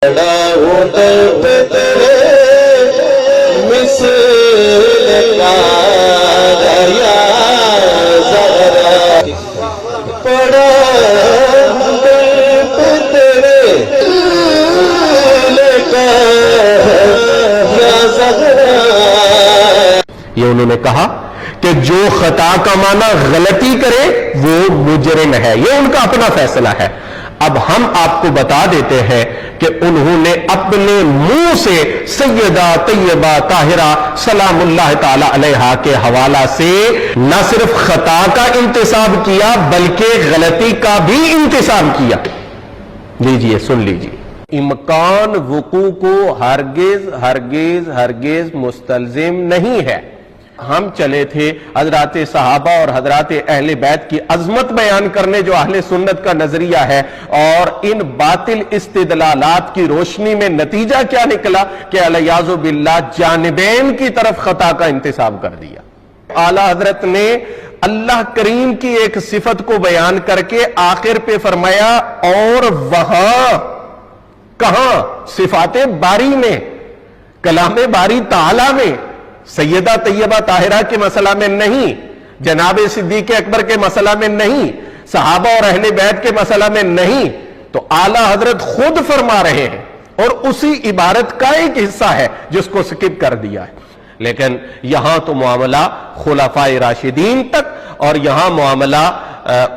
کھڑا ہوں در پہ تیرے مثل کا یا زہرا پڑا ہوں در پہ تیرے مثل کا یا زہرا۔ یہ انہوں نے کہا کہ جو خطا کا معنی غلطی کرے وہ مجرم ہے، یہ ان کا اپنا فیصلہ ہے۔ اب ہم آپ کو بتا دیتے ہیں کہ انہوں نے اپنے منہ سے سیدہ طیبہ طاہرہ سلام اللہ تعالی علیہا کے حوالہ سے نہ صرف خطا کا انتصاب کیا بلکہ غلطی کا بھی انتصاب کیا۔ لیجئے سن لیجئے، امکان وقوع کو ہرگز ہرگز ہرگز مستلزم نہیں ہے۔ ہم چلے تھے حضرات صحابہ اور حضرات اہل بیت کی عظمت بیان کرنے، جو اہل سنت کا نظریہ ہے، اور ان باطل استدلالات کی روشنی میں نتیجہ کیا نکلا کہ علیاذ باللہ جانبین کی طرف خطا کا انتصاب کر دیا۔ اعلیٰ حضرت نے اللہ کریم کی ایک صفت کو بیان کر کے آخر پہ فرمایا اور وہاں کہاں؟ صفات باری میں، کلام باری تعالی میں، سیدہ طیبہ طاہرہ کے مسئلہ میں نہیں، جناب صدیق اکبر کے مسئلہ میں نہیں، صحابہ اور اہل بیت کے مسئلہ میں نہیں، تو اعلیٰ حضرت خود فرما رہے ہیں اور اسی عبارت کا ایک حصہ ہے جس کو سکپ کر دیا ہے۔ لیکن یہاں تو معاملہ خلفائے راشدین تک، اور یہاں معاملہ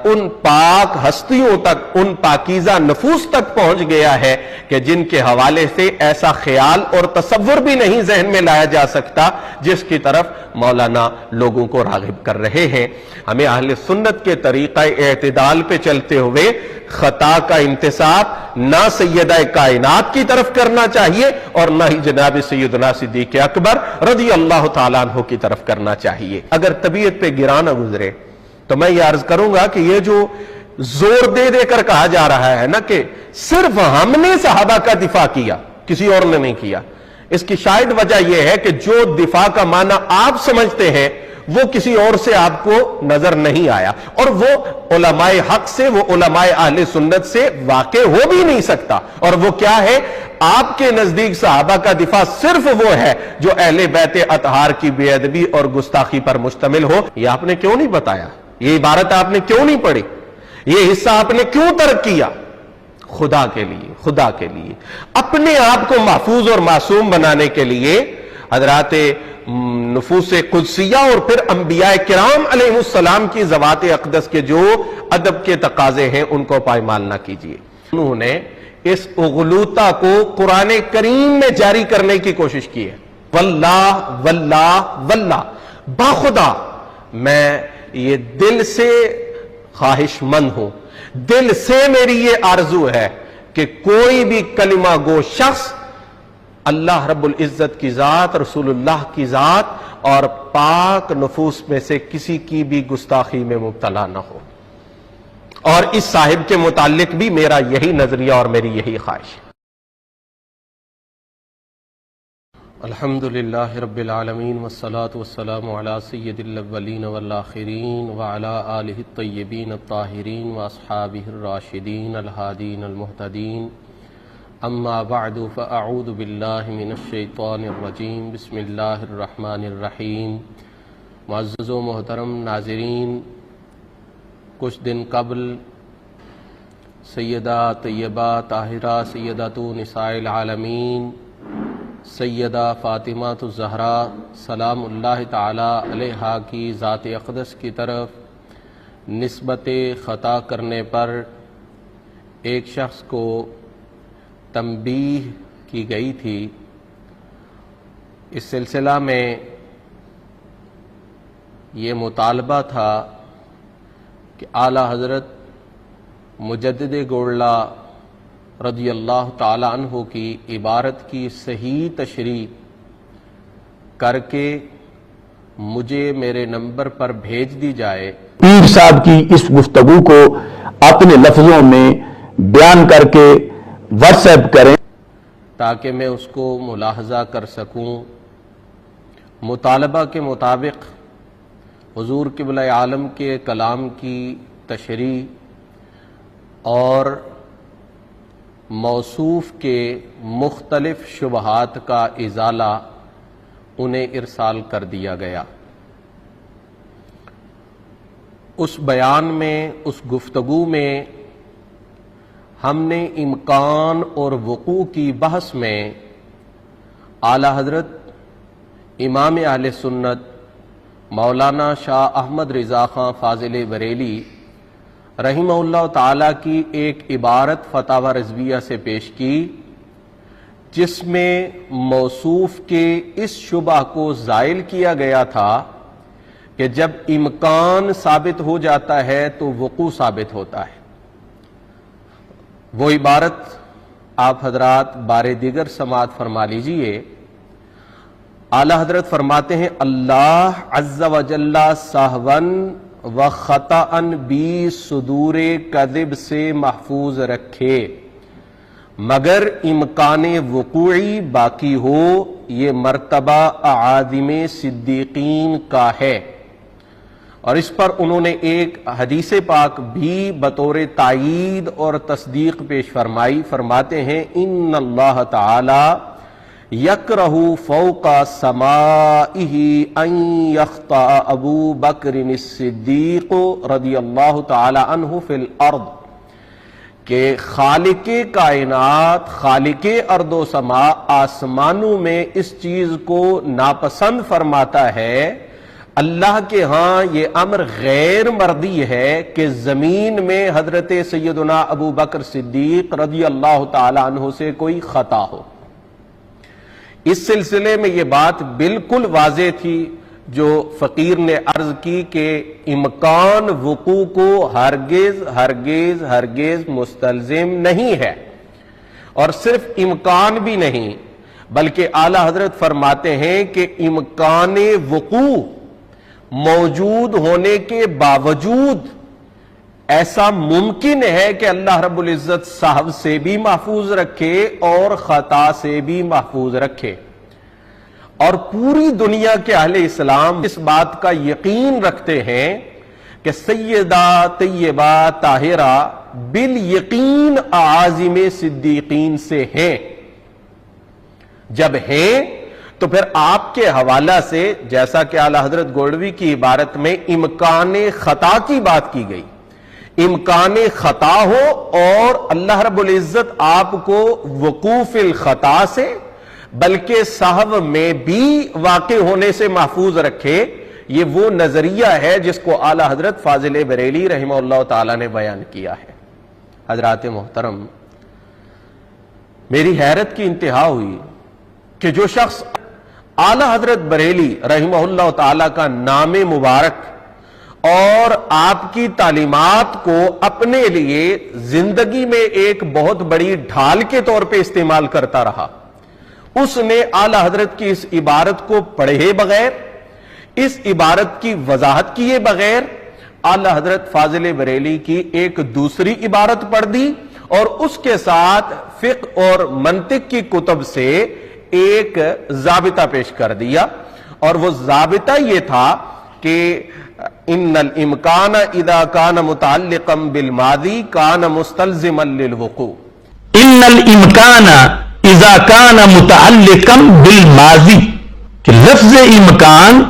ان پاک ہستیوں تک، ان پاکیزہ نفوس تک پہنچ گیا ہے کہ جن کے حوالے سے ایسا خیال اور تصور بھی نہیں ذہن میں لایا جا سکتا جس کی طرف مولانا لوگوں کو راغب کر رہے ہیں۔ ہمیں اہل سنت کے طریقہ اعتدال پہ چلتے ہوئے خطا کا انتصاب نہ سیدہ کائنات کی طرف کرنا چاہیے اور نہ ہی جناب سیدنا صدیق اکبر رضی اللہ تعالیٰ عنہ کی طرف کرنا چاہیے۔ اگر طبیعت پہ گرا نہ گزرے تو میں یہ عرض کروں گا کہ یہ جو زور دے دے کر کہا جا رہا ہے نا کہ صرف ہم نے صحابہ کا دفاع کیا، کسی اور نے نہیں کیا، اس کی شاید وجہ یہ ہے کہ جو دفاع کا معنی آپ سمجھتے ہیں وہ کسی اور سے آپ کو نظر نہیں آیا، اور وہ علماء حق سے، وہ علماء اہل سنت سے واقع ہو بھی نہیں سکتا۔ اور وہ کیا ہے؟ آپ کے نزدیک صحابہ کا دفاع صرف وہ ہے جو اہل بیت اطہار کی بے ادبی اور گستاخی پر مشتمل ہو۔ یہ آپ نے کیوں نہیں بتایا؟ یہ عبارت آپ نے کیوں نہیں پڑھی؟ یہ حصہ آپ نے کیوں ترک کیا؟ خدا کے لیے، خدا کے لیے، اپنے آپ کو محفوظ اور معصوم بنانے کے لیے حضرات نفوس قدسیہ اور پھر انبیاء کرام علیہ السلام کی ذوات اقدس کے جو ادب کے تقاضے ہیں ان کو پائمال نہ کیجیے۔ انہوں نے اس اغلوطہ کو قرآن کریم میں جاری کرنے کی کوشش کی ہے۔ واللہ واللہ واللہ، باخدا میں یہ دل سے خواہش مند ہوں، دل سے میری یہ آرزو ہے کہ کوئی بھی کلمہ گو شخص اللہ رب العزت کی ذات، رسول اللہ کی ذات اور پاک نفوس میں سے کسی کی بھی گستاخی میں مبتلا نہ ہو، اور اس صاحب کے متعلق بھی میرا یہی نظریہ اور میری یہی خواہش ہے۔ الحمدللہ رب العالمین والصلاة والسلام علی سید الاولین والآخرین وعلی آلہ الطیبین الطاہرین واصحابہ الراشدین الہادین المہتدین، اما بعد فاعوذ باللہ من الشیطان الرجیم، بسم اللہ الرحمن الرحیم۔ معزز و محترم ناظرین، کچھ دن قبل سیدہ طیبہ طاہرہ سیدۃ نساء العالمین سیدہ فاطمہ الزہرا سلام اللہ تعالی علیہا کی ذات اقدس کی طرف نسبت خطا کرنے پر ایک شخص کو تنبیہ کی گئی تھی۔ اس سلسلہ میں یہ مطالبہ تھا کہ اعلیٰ حضرت مجدد گولڑہ رضی اللہ تعالی عنہ کی عبارت کی صحیح تشریح کر کے مجھے میرے نمبر پر بھیج دی جائے۔ پیر صاحب کی اس گفتگو کو اپنے لفظوں میں بیان کر کے واٹس ایپ کریں تاکہ میں اس کو ملاحظہ کر سکوں۔ مطالبہ کے مطابق حضور قبلہ عالم کے کلام کی تشریح اور موصوف کے مختلف شبہات کا ازالہ انہیں ارسال کر دیا گیا۔ اس بیان میں، اس گفتگو میں ہم نے امکان اور وقوع کی بحث میں اعلی حضرت امام اہل سنت مولانا شاہ احمد رضا خان فاضل بریلی رحمہ اللہ تعالی کی ایک عبارت فتاوی رضویہ سے پیش کی، جس میں موصوف کے اس شبہ کو زائل کیا گیا تھا کہ جب امکان ثابت ہو جاتا ہے تو وقوع ثابت ہوتا ہے۔ وہ عبارت آپ حضرات بار دیگر سماعت فرما لیجئے۔ اعلی حضرت فرماتے ہیں اللہ عز و جل سہون و خطأ بھی صدور کذب سے محفوظ رکھے، مگر امکان وقوعی باقی ہو، یہ مرتبہ اعاظم صدیقین کا ہے۔ اور اس پر انہوں نے ایک حدیث پاک بھی بطور تائید اور تصدیق پیش فرمائی۔ فرماتے ہیں ان اللہ تعالی یکرہ فوق سمائہ ان یخطأ ابو بکر الصدیق رضی اللہ تعالی عنہ فی الارض، کہ خالق کائنات، خالق ارض و سما آسمانوں میں اس چیز کو ناپسند فرماتا ہے۔ اللہ کے ہاں یہ امر غیر مردی ہے کہ زمین میں حضرت سیدنا ابو بکر صدیق رضی اللہ تعالی عنہ سے کوئی خطا ہو۔ اس سلسلے میں یہ بات بالکل واضح تھی جو فقیر نے عرض کی کہ امکان وقوع کو ہرگز ہرگز ہرگز مستلزم نہیں ہے، اور صرف امکان بھی نہیں بلکہ اعلی حضرت فرماتے ہیں کہ امکان وقوع موجود ہونے کے باوجود ایسا ممکن ہے کہ اللہ رب العزت صاحب سے بھی محفوظ رکھے اور خطا سے بھی محفوظ رکھے۔ اور پوری دنیا کے اہل اسلام اس بات کا یقین رکھتے ہیں کہ سیدہ طیبہ طاہرہ بالیقین اعاظم صدیقین سے ہیں۔ جب ہیں تو پھر آپ کے حوالہ سے جیسا کہ اعلی حضرت گولڈوی کی عبارت میں امکان خطا کی بات کی گئی، امکان خطا ہو اور اللہ رب العزت آپ کو وقوع الخطا سے بلکہ صحو میں بھی واقع ہونے سے محفوظ رکھے، یہ وہ نظریہ ہے جس کو اعلی حضرت فاضل بریلی رحمہ اللہ تعالی نے بیان کیا ہے۔ حضرات محترم، میری حیرت کی انتہا ہوئی کہ جو شخص اعلی حضرت بریلی رحمہ اللہ تعالی کا نام مبارک اور آپ کی تعلیمات کو اپنے لیے زندگی میں ایک بہت بڑی ڈھال کے طور پہ استعمال کرتا رہا، اس نے اعلی حضرت کی اس عبارت کو پڑھے بغیر، اس عبارت کی وضاحت کیے بغیر اعلی حضرت فاضل بریلی کی ایک دوسری عبارت پڑھ دی اور اس کے ساتھ فقہ اور منطق کی کتب سے ایک ضابطہ پیش کر دیا، اور وہ ضابطہ یہ تھا کہ ان الامکان اذا کان متعلقا بالماضی کان مستلزما للوقوع۔ ان الامکان اذا کان متعلقا بالماضی، کہ لفظ امکان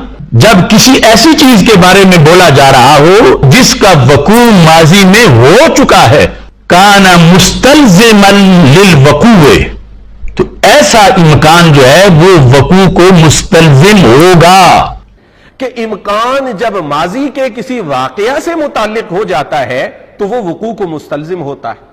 جب کسی ایسی چیز کے بارے میں بولا جا رہا ہو جس کا وقوع ماضی میں ہو چکا ہے، کان مستلزما للوقوع، تو ایسا امکان جو ہے وہ وقوع کو مستلزم ہوگا۔ کہ امکان جب ماضی کے کسی واقعہ سے متعلق ہو جاتا ہے تو وہ وقوع کو مستلزم ہوتا ہے۔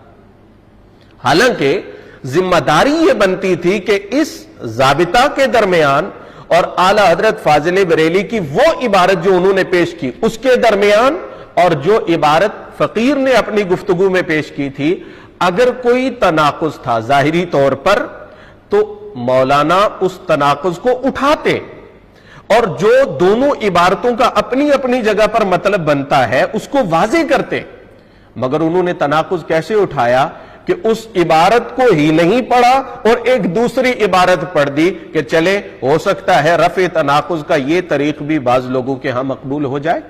حالانکہ ذمہ داری یہ بنتی تھی کہ اس ضابطہ کے درمیان اور اعلی حضرت فاضل بریلی کی وہ عبارت جو انہوں نے پیش کی اس کے درمیان اور جو عبارت فقیر نے اپنی گفتگو میں پیش کی تھی، اگر کوئی تناقض تھا ظاہری طور پر تو مولانا اس تناقض کو اٹھاتے اور جو دونوں عبارتوں کا اپنی اپنی جگہ پر مطلب بنتا ہے اس کو واضح کرتے، مگر انہوں نے تناقض کیسے اٹھایا کہ اس عبارت کو ہی نہیں پڑھا اور ایک دوسری عبارت پڑھ دی کہ چلے ہو سکتا ہے رفع تناقض کا یہ طریق بھی بعض لوگوں کے ہاں مقبول ہو جائے۔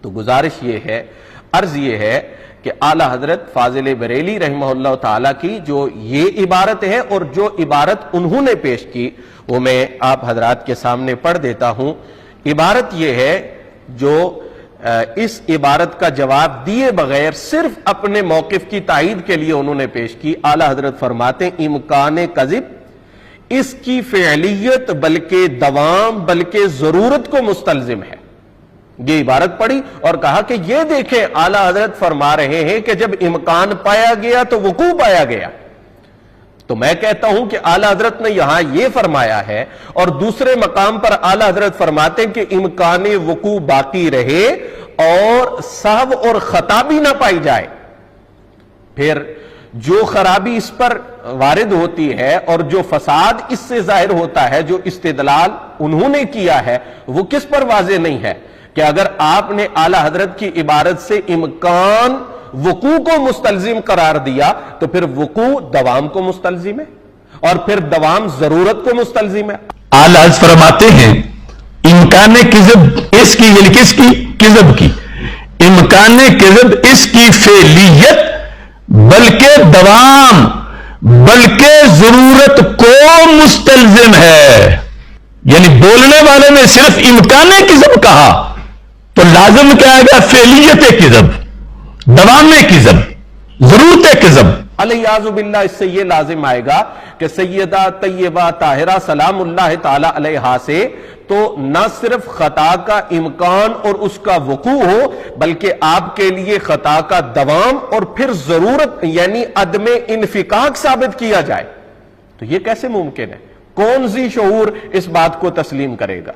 تو گزارش یہ ہے، عرض یہ ہے کہ اعلی حضرت فاضل بریلی رحمہ اللہ تعالی کی جو یہ عبارت ہے اور جو عبارت انہوں نے پیش کی وہ میں آپ حضرات کے سامنے پڑھ دیتا ہوں. عبارت یہ ہے جو اس عبارت کا جواب دیے بغیر صرف اپنے موقف کی تائید کے لیے انہوں نے پیش کی. اعلی حضرت فرماتے ہیں امکان کذب اس کی فعلیت بلکہ دوام بلکہ ضرورت کو مستلزم ہے. یہ عبارت پڑھی اور کہا کہ یہ دیکھیں اعلی حضرت فرما رہے ہیں کہ جب امکان پایا گیا تو وقوع پایا گیا. تو میں کہتا ہوں کہ اعلی حضرت نے یہاں یہ فرمایا ہے اور دوسرے مقام پر اعلی حضرت فرماتے ہیں کہ امکان وقوع باقی رہے اور سہو اور خطا بھی نہ پائی جائے. پھر جو خرابی اس پر وارد ہوتی ہے اور جو فساد اس سے ظاہر ہوتا ہے جو استدلال انہوں نے کیا ہے وہ کس پر واضح نہیں ہے کہ اگر آپ نے اعلی حضرت کی عبارت سے امکان وقوع کو مستلزم قرار دیا تو پھر وقوع دوام کو مستلزم ہے اور پھر دوام ضرورت کو مستلزم ہے. اعلی حضرت فرماتے ہیں امکان کذب اس کی یعنی کس کی کذب کی امکان کذب اس کی فعلیت بلکہ دوام بلکہ ضرورت کو مستلزم ہے. یعنی بولنے والے نے صرف امکان کذب کہا تو لازم کیا آئے گا فعلیت کذب دوام کذب ضرورت کذب. الیاذ باللہ اس سے یہ لازم آئے گا کہ سیدہ طیبہ طاہرہ سلام اللہ تعالی علیہا سے تو نہ صرف خطا کا امکان اور اس کا وقوع ہو بلکہ آپ کے لیے خطا کا دوام اور پھر ضرورت یعنی عدم انفکاک ثابت کیا جائے. تو یہ کیسے ممکن ہے؟ کون سی شعور اس بات کو تسلیم کرے گا؟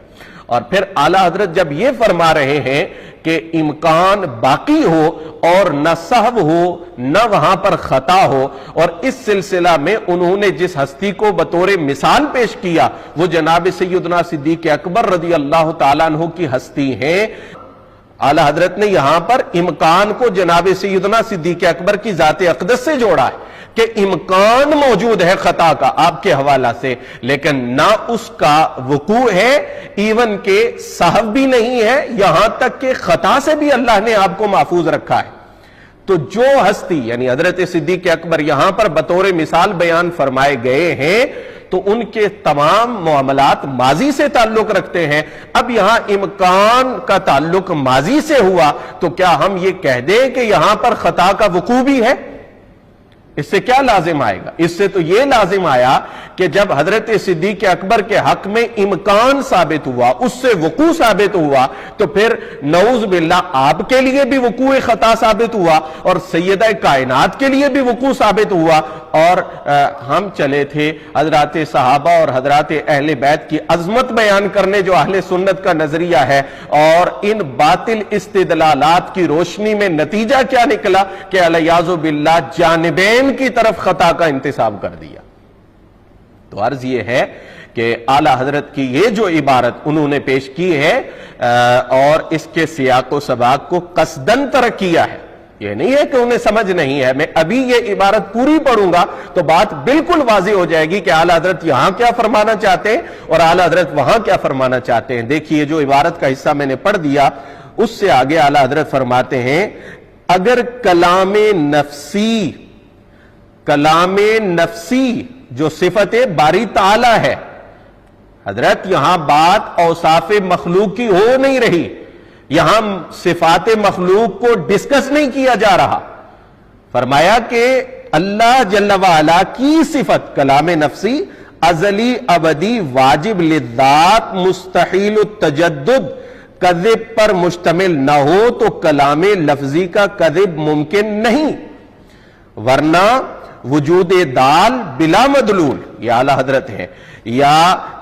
اور پھر اعلی حضرت جب یہ فرما رہے ہیں کہ امکان باقی ہو اور نہ سہو ہو نہ وہاں پر خطا ہو اور اس سلسلہ میں انہوں نے جس ہستی کو بطور مثال پیش کیا وہ جناب سیدنا صدیق اکبر رضی اللہ تعالیٰ عنہ کی ہستی ہیں. اعلی حضرت نے یہاں پر امکان کو جناب سیدنا صدیق اکبر کی ذات اقدس سے جوڑا ہے کہ امکان موجود ہے خطا کا آپ کے حوالہ سے لیکن نہ اس کا وقوع ہے ایون کہ سہو بھی نہیں ہے یہاں تک کہ خطا سے بھی اللہ نے آپ کو محفوظ رکھا ہے. تو جو ہستی یعنی حضرت صدیق اکبر یہاں پر بطور مثال بیان فرمائے گئے ہیں تو ان کے تمام معاملات ماضی سے تعلق رکھتے ہیں. اب یہاں امکان کا تعلق ماضی سے ہوا تو کیا ہم یہ کہہ دیں کہ یہاں پر خطا کا وقوع بھی ہے؟ اس سے کیا لازم آئے گا؟ اس سے تو یہ لازم آیا کہ جب حضرت صدیق اکبر کے حق میں امکان ثابت ہوا اس سے وقوع ثابت ہوا تو پھر نعوذ باللہ آپ کے لیے بھی وقوع خطا ثابت ہوا اور سیدہ کائنات کے لیے بھی وقوع ثابت ہوا. اور ہم چلے تھے حضرات صحابہ اور حضرات اہل بیت کی عظمت بیان کرنے جو اہل سنت کا نظریہ ہے اور ان باطل استدلالات کی روشنی میں نتیجہ کیا نکلا کہ الیاذ باللہ جانبین کی طرف خطا کا انتصاب کر دیا. تو عرض یہ ہے کہ اعلی حضرت کی یہ جو عبارت انہوں نے پیش کی ہے اور اس کے سیاق و سباق کو قصدن ترک کیا ہے. یہ نہیں ہے کہ انہیں سمجھ نہیں ہے. میں ابھی یہ عبارت پوری پڑھوں گا تو بات بالکل واضح ہو جائے گی کہ اعلی حضرت یہاں کیا فرمانا چاہتے ہیں اور اعلی حضرت وہاں کیا فرمانا چاہتے ہیں. دیکھیے جو عبارت کا حصہ میں نے پڑھ دیا اس سے آگے اعلی حضرت فرماتے ہیں اگر کلام نفسی جو صفت باری تعالی ہے حضرت یہاں بات اوصاف مخلوق کی ہو نہیں رہی یہاں صفات مخلوق کو ڈسکس نہیں کیا جا رہا. فرمایا کہ اللہ جل وعلا کی صفت کلام نفسی ازلی ابدی واجب للذات مستحیل التجدد کذب پر مشتمل نہ ہو تو کلام لفظی کا کذب ممکن نہیں ورنہ وجود دال بلا مدلول یہ اعلی حضرت ہے یا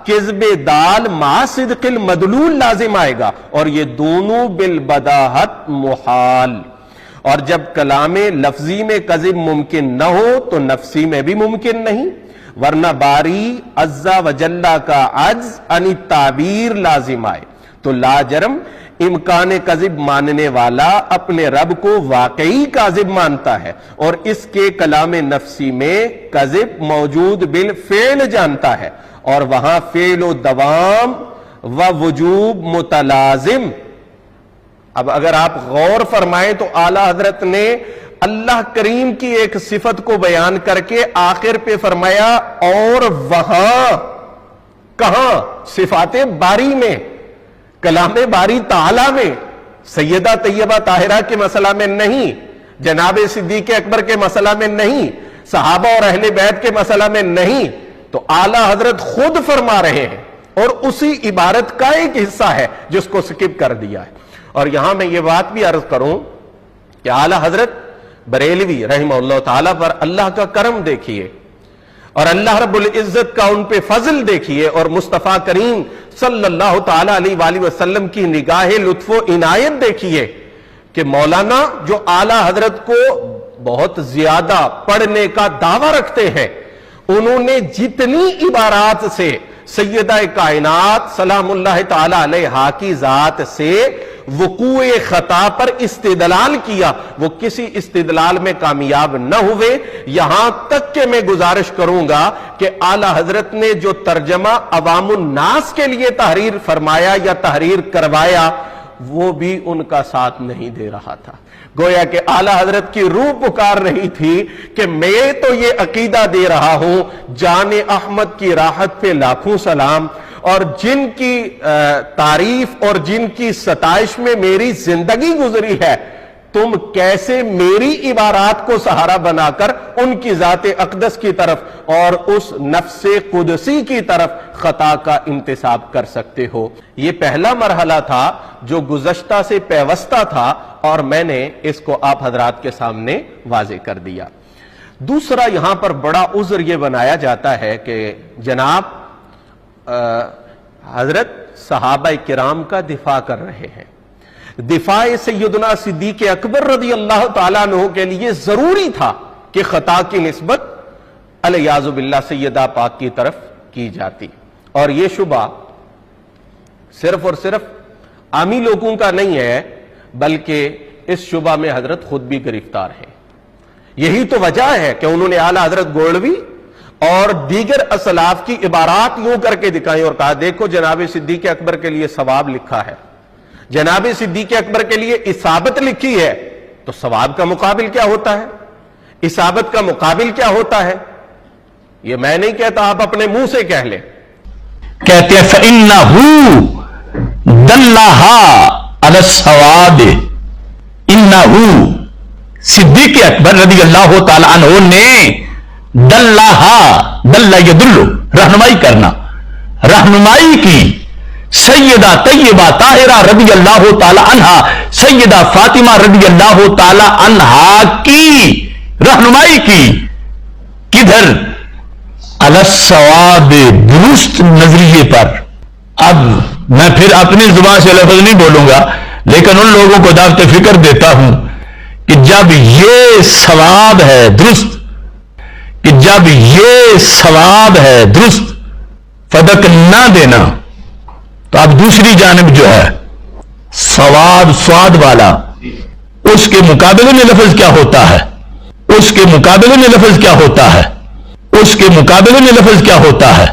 کذب دال مع صدق المدلول لازم آئے گا اور یہ دونوں بالبداہت محال. اور جب کلام لفظی میں کذب ممکن نہ ہو تو نفسی میں بھی ممکن نہیں ورنہ باری عز و جلہ کا عجز عن التعبیر لازم آئے. تو لا جرم امکان کذب ماننے والا اپنے رب کو واقعی کاذب مانتا ہے اور اس کے کلام نفسی میں کذب موجود بالفعل جانتا ہے اور وہاں فعل و دوام و وجوب متلازم. اب اگر آپ غور فرمائیں تو اعلی حضرت نے اللہ کریم کی ایک صفت کو بیان کر کے آخر پہ فرمایا اور وہاں کہاں؟ صفات باری میں، کلام باری تعالی میں، سیدہ طیبہ طاہرہ کے مسئلہ میں نہیں، جناب صدیق اکبر کے مسئلہ میں نہیں، صحابہ اور اہل بیت کے مسئلہ میں نہیں، تو اعلیٰ حضرت خود فرما رہے ہیں اور اسی عبارت کا ایک حصہ ہے جس کو سکپ کر دیا ہے۔ اور یہاں میں یہ بات بھی عرض کروں کہ اعلیٰ حضرت بریلوی رحمہ اللہ تعالیٰ پر اللہ کا کرم دیکھیے اور اللہ رب العزت کا ان پہ فضل دیکھیے، اور مصطفیٰ کریم صلی اللہ تعالیٰ علیہ وآلہ وسلم کی نگاہ لطف و عنایت دیکھیے کہ مولانا جو اعلیٰ حضرت کو بہت زیادہ پڑھنے کا دعویٰ رکھتے ہیں، انہوں نے جتنی عبارات سے سیدہ کائنات سلام اللہ تعالی علیہا کی ذات سے وقوع خطا پر استدلال کیا، وہ کسی استدلال میں کامیاب نہ ہوئے۔ یہاں تک کہ میں گزارش کروں گا کہ اعلی حضرت نے جو ترجمہ عوام الناس کے لیے تحریر فرمایا یا تحریر کروایا، وہ بھی ان کا ساتھ نہیں دے رہا تھا۔ گویا کہ اعلی حضرت کی روح پکار رہی تھی کہ میں تو یہ عقیدہ دے رہا ہوں، جان احمد کی راحت پہ لاکھوں سلام، اور جن کی تعریف اور جن کی ستائش میں میری زندگی گزری ہے، تم کیسے میری عبارات کو سہارا بنا کر ان کی ذات اقدس کی طرف اور اس نفس قدسی کی طرف خطا کا انتساب کر سکتے ہو؟ یہ پہلا مرحلہ تھا جو گزشتہ سے پیوستہ تھا، اور میں نے اس کو آپ حضرات کے سامنے واضح کر دیا۔ دوسرا یہاں پر بڑا عذر یہ بنایا جاتا ہے کہ جناب حضرت صحابہ کرام کا دفاع کر رہے ہیں۔ دفاع سیدنا صدیق اکبر رضی اللہ تعالیٰ عنہ کے لیے ضروری تھا کہ خطا کی نسبت علیہ باللہ سیدہ پاک کی طرف کی جاتی، اور یہ شبہ صرف اور صرف عامی لوگوں کا نہیں ہے، بلکہ اس شبہ میں حضرت خود بھی گرفتار ہیں۔ یہی تو وجہ ہے کہ انہوں نے اعلیٰ حضرت گولوی اور دیگر اسلاف کی عبارات یوں کر کے دکھائی اور کہا دیکھو جناب صدیق اکبر کے لیے ثواب لکھا ہے، جناب صدیق اکبر کے لیے اصابت لکھی ہے، تو ثواب کا مقابل کیا ہوتا ہے، اصابت کا مقابل کیا ہوتا ہے؟ یہ میں نہیں کہتا، آپ اپنے منہ سے کہہ لیں۔ کہتے ہیں فَإِنَّهُ دَلَّهَا عَلَى الصَّوَابِ، انہو صدیق اکبر رضی اللہ تعالی عنہ نے دلہا، دلہ یدلو رہنمائی کرنا، رہنمائی کی سیدہ طیبہ طاہرہ رضی اللہ تعالی عنہا، سیدہ فاطمہ رضی اللہ تعالی عنہا کی رہنمائی کی، کدھر؟ علی الصواب، درست نظریے پر۔ اب میں پھر اپنی زبان سے لفظ نہیں بولوں گا، لیکن ان لوگوں کو دعوت فکر دیتا ہوں کہ جب یہ ثواب ہے درست، کہ جب یہ ثواب ہے درست فدق نہ دینا، تو اب دوسری جانب جو ہے ثواب سواد والا، اس کے مقابلے میں لفظ کیا ہوتا ہے؟ اس کے مقابلے میں لفظ کیا ہوتا ہے؟ اس کے مقابلے میں لفظ کیا ہوتا ہے؟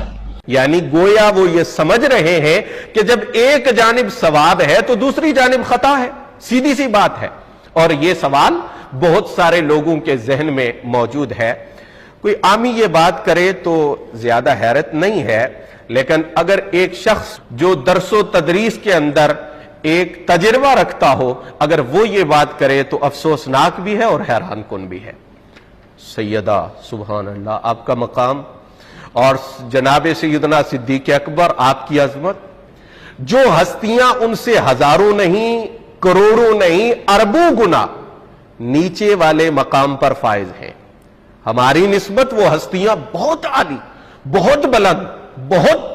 یعنی گویا وہ یہ سمجھ رہے ہیں کہ جب ایک جانب ثواب ہے تو دوسری جانب خطا ہے، سیدھی سی بات ہے۔ اور یہ سوال بہت سارے لوگوں کے ذہن میں موجود ہے۔ کوئی عامی یہ بات کرے تو زیادہ حیرت نہیں ہے، لیکن اگر ایک شخص جو درس و تدریس کے اندر ایک تجربہ رکھتا ہو، اگر وہ یہ بات کرے تو افسوسناک بھی ہے اور حیران کن بھی ہے۔ سیدہ سبحان اللہ، آپ کا مقام اور جناب سیدنا صدیق اکبر، آپ کی عظمت، جو ہستیاں ان سے ہزاروں نہیں، کروڑوں نہیں، اربوں گنا نیچے والے مقام پر فائز ہیں۔ ہماری نسبت وہ ہستیاں بہت عالی، بہت بلند، بہت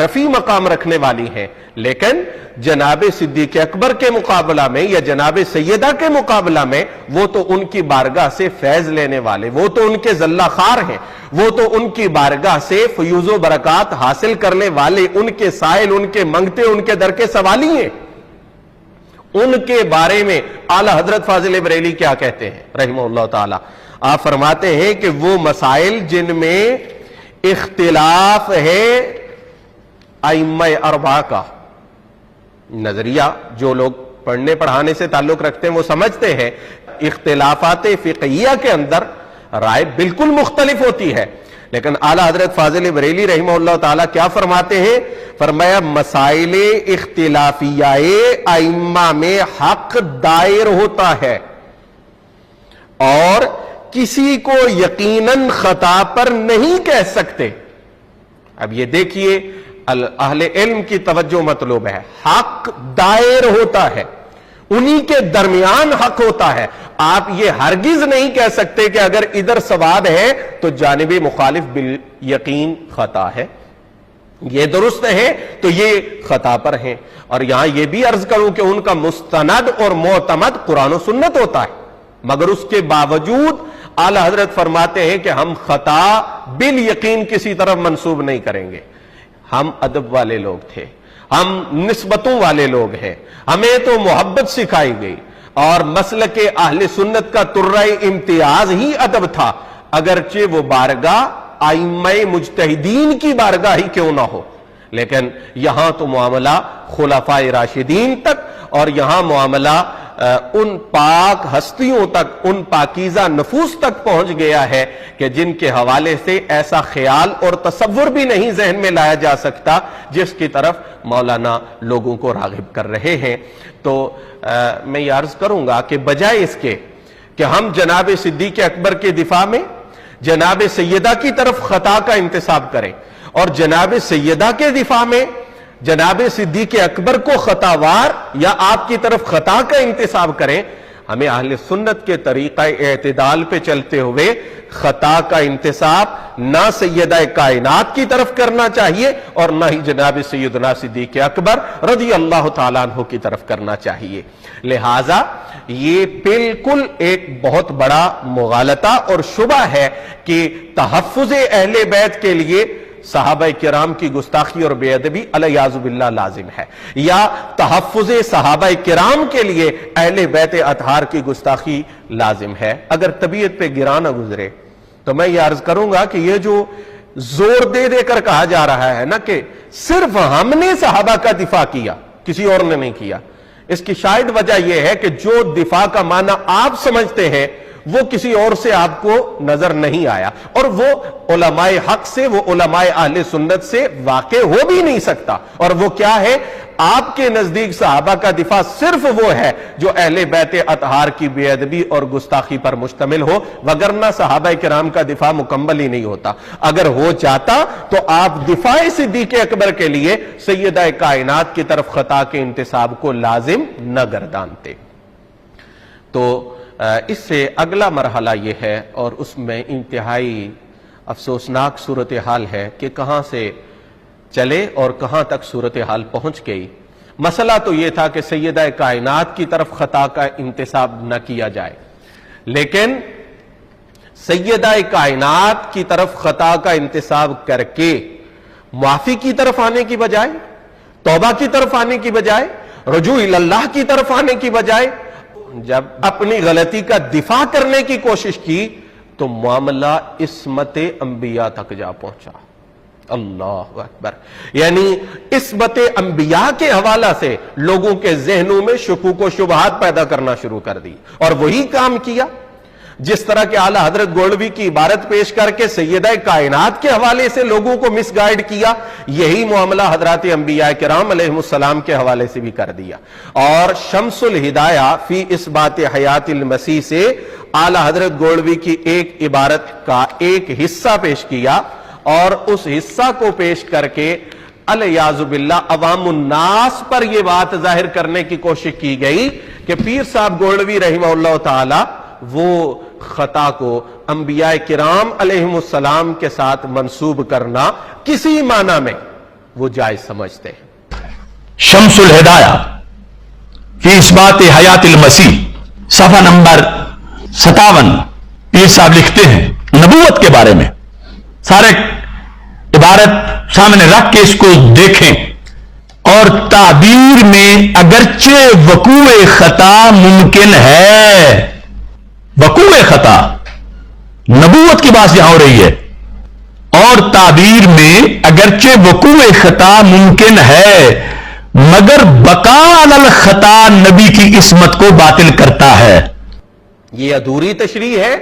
رفیع مقام رکھنے والی ہیں، لیکن جناب صدیق اکبر کے مقابلہ میں یا جناب سیدہ کے مقابلہ میں وہ تو ان کی بارگاہ سے فیض لینے والے، وہ تو ان کے ذلہ خار ہیں، وہ تو ان کی بارگاہ سے فیوز و برکات حاصل کرنے والے، ان کے سائل، ان کے منگتے، ان کے در کے سوالی ہیں۔ ان کے بارے میں اعلیٰ حضرت فاضل بریلی کیا کہتے ہیں رحمہ اللہ تعالی؟ آپ فرماتے ہیں کہ وہ مسائل جن میں اختلاف ہے ائمہ اربعہ کا، نظریہ جو لوگ پڑھنے پڑھانے سے تعلق رکھتے ہیں وہ سمجھتے ہیں اختلافات فقہیہ کے اندر رائے بالکل مختلف ہوتی ہے، لیکن اعلیٰ حضرت فاضل بریلی رحمہ اللہ تعالیٰ کیا فرماتے ہیں؟ فرمایا مسائل اختلافیہ ائمہ میں حق دائر ہوتا ہے اور کسی کو یقیناً خطا پر نہیں کہہ سکتے۔ اب یہ دیکھیے اہل علم کی توجہ مطلوب ہے، حق دائر ہوتا ہے، انہی کے درمیان حق ہوتا ہے۔ آپ یہ ہرگز نہیں کہہ سکتے کہ اگر ادھر سواد ہے تو جانب مخالف بالیقین خطا ہے، یہ درست ہے تو یہ خطا پر ہیں۔ اور یہاں یہ بھی عرض کروں کہ ان کا مستند اور معتمد قرآن و سنت ہوتا ہے، مگر اس کے باوجود اعلی حضرت فرماتے ہیں کہ ہم خطا بالیقین کسی طرف منسوب نہیں کریں گے۔ ہم ادب والے لوگ تھے، ہم نسبتوں والے لوگ ہیں، ہمیں تو محبت سکھائی گئی، اور مسلک اہل سنت کا ترہ امتیاز ہی ادب تھا، اگرچہ وہ بارگاہ ائمہ مجتہدین کی بارگاہ ہی کیوں نہ ہو۔ لیکن یہاں تو معاملہ خلفاء راشدین تک، اور یہاں معاملہ ان پاک ہستیوں تک، ان پاکیزہ نفوس تک پہنچ گیا ہے کہ جن کے حوالے سے ایسا خیال اور تصور بھی نہیں ذہن میں لایا جا سکتا جس کی طرف مولانا لوگوں کو راغب کر رہے ہیں۔ تو میں یہ عرض کروں گا کہ بجائے اس کے کہ ہم جناب صدیق اکبر کے دفاع میں جناب سیدہ کی طرف خطا کا انتساب کریں اور جناب سیدہ کے دفاع میں جناب صدیق اکبر کو خطاوار یا آپ کی طرف خطا کا انتساب کریں، ہمیں اہل سنت کے طریقہ اعتدال پہ چلتے ہوئے خطا کا انتساب نہ سیدہ کائنات کی طرف کرنا چاہیے اور نہ ہی جناب سیدنا صدیق اکبر رضی اللہ تعالیٰ عنہ کی طرف کرنا چاہیے۔ لہٰذا یہ بالکل ایک بہت بڑا مغالطہ اور شبہ ہے کہ تحفظ اہل بیت کے لیے صحابہ کرام کی گستاخی اور بے ادبی علیہ باللہ لازم ہے، یا تحفظ صحابہ کرام کے لیے اہل بیت اطہار کی گستاخی لازم ہے۔ اگر طبیعت پہ گرا نہ گزرے تو میں یہ عرض کروں گا کہ یہ جو زور دے دے کر کہا جا رہا ہے نا کہ صرف ہم نے صحابہ کا دفاع کیا، کسی اور نے نہیں کیا، اس کی شاید وجہ یہ ہے کہ جو دفاع کا معنی آپ سمجھتے ہیں وہ کسی اور سے آپ کو نظر نہیں آیا، اور وہ علماء حق سے، وہ علماء اہل سنت سے واقع ہو بھی نہیں سکتا۔ اور وہ کیا ہے؟ آپ کے نزدیک صحابہ کا دفاع صرف وہ ہے جو اہل بیت اطہار کی بے ادبی اور گستاخی پر مشتمل ہو، وگرنہ صحابہ کرام کا دفاع مکمل ہی نہیں ہوتا۔ اگر ہو جاتا تو آپ دفاع صدیق اکبر کے لیے سیدہ کائنات کی طرف خطا کے انتساب کو لازم نہ گردانتے۔ تو اس سے اگلا مرحلہ یہ ہے، اور اس میں انتہائی افسوسناک صورتحال ہے کہ کہاں سے چلے اور کہاں تک صورتحال پہنچ گئی۔ مسئلہ تو یہ تھا کہ سیدہ کائنات کی طرف خطا کا انتساب نہ کیا جائے، لیکن سیدہ کائنات کی طرف خطا کا انتساب کر کے معافی کی طرف آنے کی بجائے، توبہ کی طرف آنے کی بجائے، رجوع اللہ کی طرف آنے کی بجائے جب اپنی غلطی کا دفاع کرنے کی کوشش کی تو معاملہ عصمت انبیاء تک جا پہنچا۔ اللہ اکبر! یعنی عصمت انبیاء کے حوالہ سے لوگوں کے ذہنوں میں شکوک و شبہات پیدا کرنا شروع کر دی، اور وہی کام کیا جس طرح کہ اعلیٰ حضرت گولوی کی عبارت پیش کر کے سیدہ کائنات کے حوالے سے لوگوں کو مس گائیڈ کیا، یہی معاملہ حضرات انبیاء کرام علیہ السلام کے حوالے سے بھی کر دیا۔ اور شمس الہدایہ فی اثبات حیات المسیح سے اعلیٰ حضرت گولوی کی ایک عبارت کا ایک حصہ پیش کیا، اور اس حصہ کو پیش کر کے الیاذ باللہ عوام الناس پر یہ بات ظاہر کرنے کی کوشش کی گئی کہ پیر صاحب گولوی رحمہ اللہ تعالی وہ خطا کو انبیاء کرام علیہ السلام کے ساتھ منسوب کرنا کسی معنی میں وہ جائز سمجھتے ہیں۔ شمس الہدایہ فی اثبات حیات المسیح صفحہ نمبر 57 پیر صاحب لکھتے ہیں نبوت کے بارے میں، سارے عبارت سامنے رکھ کے اس کو دیکھیں، اور تعبیر میں اگرچہ وقوع خطا ممکن ہے، وقوع خطا نبوت کی بات یہاں ہو رہی ہے، اور تعبیر میں اگرچہ وقوع خطا ممکن ہے مگر بقاء علی الخطا نبی کی عصمت کو باطل کرتا ہے۔ یہ ادھوری تشریح ہے،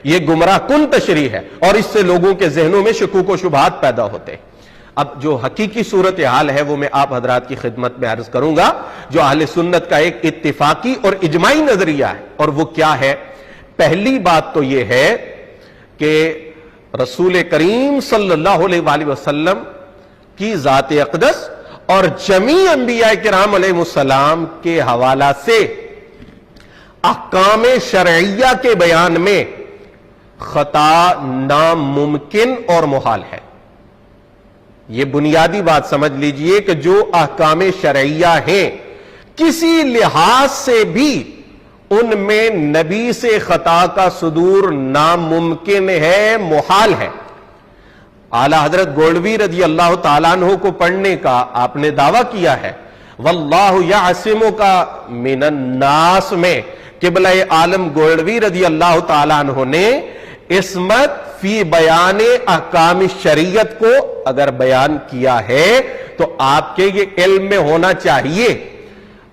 یہ گمراہ کن تشریح ہے، اور اس سے لوگوں کے ذہنوں میں شکوک و شبہات پیدا ہوتے ہیں۔ اب جو حقیقی صورتحال ہے وہ میں آپ حضرات کی خدمت میں عرض کروں گا، جو اہل سنت کا ایک اتفاقی اور اجماعی نظریہ ہے، اور وہ کیا ہے؟ پہلی بات تو یہ ہے کہ رسول کریم صلی اللہ علیہ وآلہ وسلم کی ذات اقدس اور جمیع انبیاء کرام علیہ السلام کے حوالہ سے احکام شرعیہ کے بیان میں خطا ناممکن اور محال ہے۔ یہ بنیادی بات سمجھ لیجئے کہ جو احکام شرعیہ ہیں کسی لحاظ سے بھی ان میں نبی سے خطا کا صدور ناممکن ہے، محال ہے۔ اعلی حضرت گولوی رضی اللہ تعالیٰ عنہ کو پڑھنے کا آپ نے دعویٰ کیا ہے، واللہ یعصمک من الناس میں قبلہ عالم گولوی رضی اللہ تعالیٰ عنہ نے عصمت فی بیان احکام شریعت کو اگر بیان کیا ہے تو آپ کے یہ علم میں ہونا چاہیے۔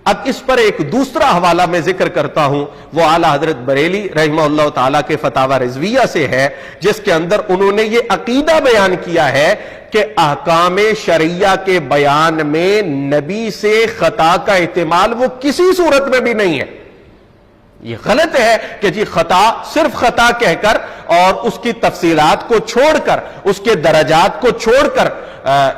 اب اس پر ایک دوسرا حوالہ میں ذکر کرتا ہوں، وہ اعلی حضرت بریلی رحمہ اللہ تعالیٰ کے فتاوی رضویہ سے ہے، جس کے اندر انہوں نے یہ عقیدہ بیان کیا ہے کہ احکام شرعیہ کے بیان میں نبی سے خطا کا احتمال وہ کسی صورت میں بھی نہیں ہے۔ یہ غلط ہے کہ جی خطا صرف خطا کہہ کر اور اس کی تفصیلات کو چھوڑ کر، اس کے درجات کو چھوڑ کر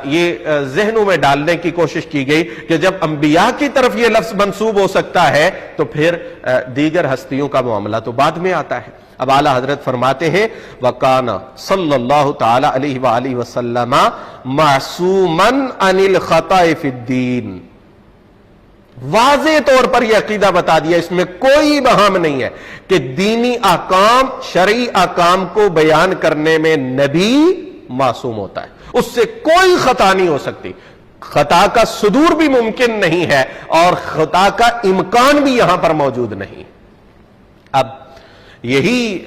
یہ ذہنوں میں ڈالنے کی کوشش کی گئی کہ جب انبیاء کی طرف یہ لفظ منسوب ہو سکتا ہے تو پھر دیگر ہستیوں کا معاملہ تو بعد میں آتا ہے۔ اب اعلی حضرت فرماتے ہیں وَقَانَ صلی اللہ تعالی علیہ وآلہ وسلم معصوماً عن الخطأ فی الدین۔ واضح طور پر یہ عقیدہ بتا دیا، اس میں کوئی بہام نہیں ہے کہ دینی احکام، شرعی احکام کو بیان کرنے میں نبی معصوم ہوتا ہے، اس سے کوئی خطا نہیں ہو سکتی، خطا کا صدور بھی ممکن نہیں ہے اور خطا کا امکان بھی یہاں پر موجود نہیں۔ اب یہی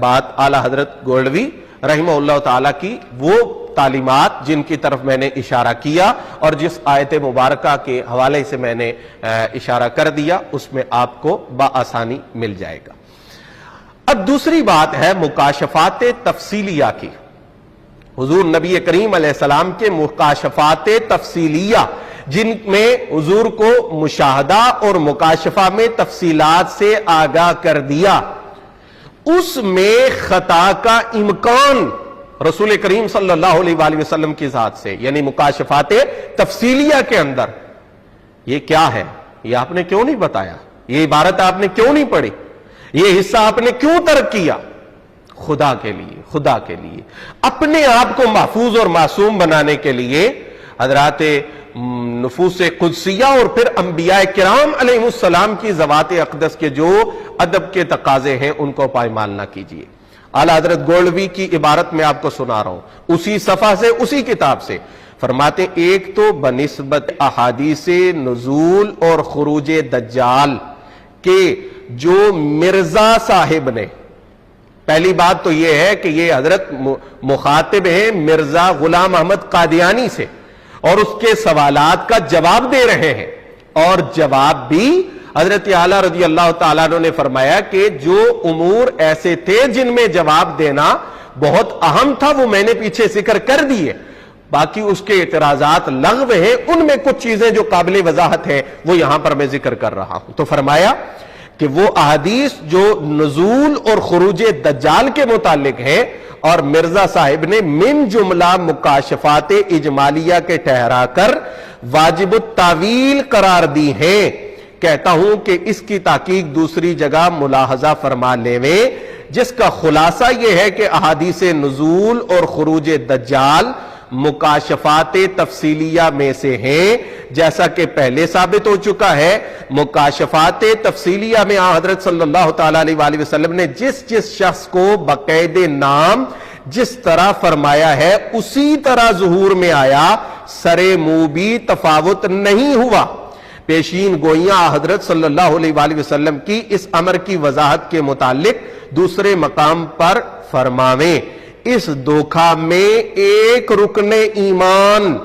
بات اعلی حضرت گولوی رحمہ اللہ تعالیٰ کی وہ تعلیمات جن کی طرف میں نے اشارہ کیا اور جس آیت مبارکہ کے حوالے سے میں نے اشارہ کر دیا، اس میں آپ کو بآسانی مل جائے گا۔ اب دوسری بات ہے مکاشفات تفصیلیہ کی۔ حضور نبی کریم علیہ السلام کے مکاشفات تفصیلیہ، جن میں حضور کو مشاہدہ اور مکاشفہ میں تفصیلات سے آگاہ کر دیا، اس میں خطا کا امکان رسول کریم صلی اللہ علیہ وآلہ وسلم کی ذات سے، یعنی مکاشفات تفصیلیہ کے اندر یہ کیا ہے؟ یہ آپ نے کیوں نہیں بتایا؟ یہ عبارت آپ نے کیوں نہیں پڑھی؟ یہ حصہ آپ نے کیوں ترک کیا؟ خدا کے لیے، خدا کے لیے، اپنے آپ کو محفوظ اور معصوم بنانے کے لیے حضرات نفوس قدسیہ اور پھر انبیاء کرام علیہ السلام کی ذوات اقدس کے جو ادب کے تقاضے ہیں ان کو پائمال نہ کیجیے۔ اعلی حضرت گولوی کی عبارت میں آپ کو سنا رہا ہوں اسی صفحہ سے، اسی کتاب سے، فرماتے ایک تو بنسبت احادیث نزول اور خروج دجال کے جو مرزا صاحب نے، پہلی بات تو یہ ہے کہ یہ حضرت مخاطب ہیں مرزا غلام احمد قادیانی سے اور اس کے سوالات کا جواب دے رہے ہیں، اور جواب بھی حضرت اعلیٰ رضی اللہ تعالیٰ عنہ نے فرمایا کہ جو امور ایسے تھے جن میں جواب دینا بہت اہم تھا وہ میں نے پیچھے ذکر کر دیے، باقی اس کے اعتراضات لغو ہیں، ان میں کچھ چیزیں جو قابل وضاحت ہیں وہ یہاں پر میں ذکر کر رہا ہوں۔ تو فرمایا کہ وہ احادیث جو نزول اور خروج دجال کے متعلق ہیں اور مرزا صاحب نے من جملہ مکاشفات اجمالیہ کے ٹھہرا کر واجب التاویل قرار دی ہیں، کہتا ہوں کہ اس کی تحقیق دوسری جگہ ملاحظہ فرما لیویں، جس کا خلاصہ یہ ہے کہ احادیث نزول اور خروج دجال مکاشفات تفصیلیہ میں سے ہیں، جیسا کہ پہلے ثابت ہو چکا ہے۔ مکاشفات تفصیلیہ میں حضرت صلی اللہ تعالیٰ علیہ وآلہ وسلم نے جس جس شخص کو باقاعد نام جس طرح فرمایا ہے اسی طرح ظہور میں آیا، سرے منہ بھی تفاوت نہیں ہوا۔ پیشین گوئیاں حضرت صلی اللہ علیہ وآلہ وسلم کی اس امر کی وضاحت کے متعلق دوسرے مقام پر فرماویں، اس دھوکہ میں ایک رکن ایمان،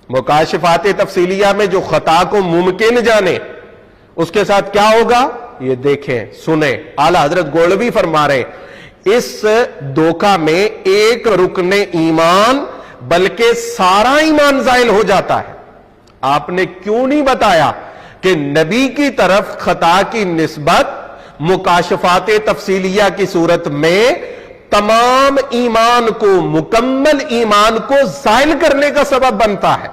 مکاشفات تفصیلیہ میں جو خطا کو ممکن جانے اس کے ساتھ کیا ہوگا؟ یہ دیکھیں سنیں، اعلی حضرت گولوی فرما رہے اس دھوکہ میں ایک رکن ایمان بلکہ سارا ایمان زائل ہو جاتا ہے۔ آپ نے کیوں نہیں بتایا کہ نبی کی طرف خطا کی نسبت مکاشفات تفصیلیہ کی صورت میں تمام ایمان کو، مکمل ایمان کو زائل کرنے کا سبب بنتا ہے،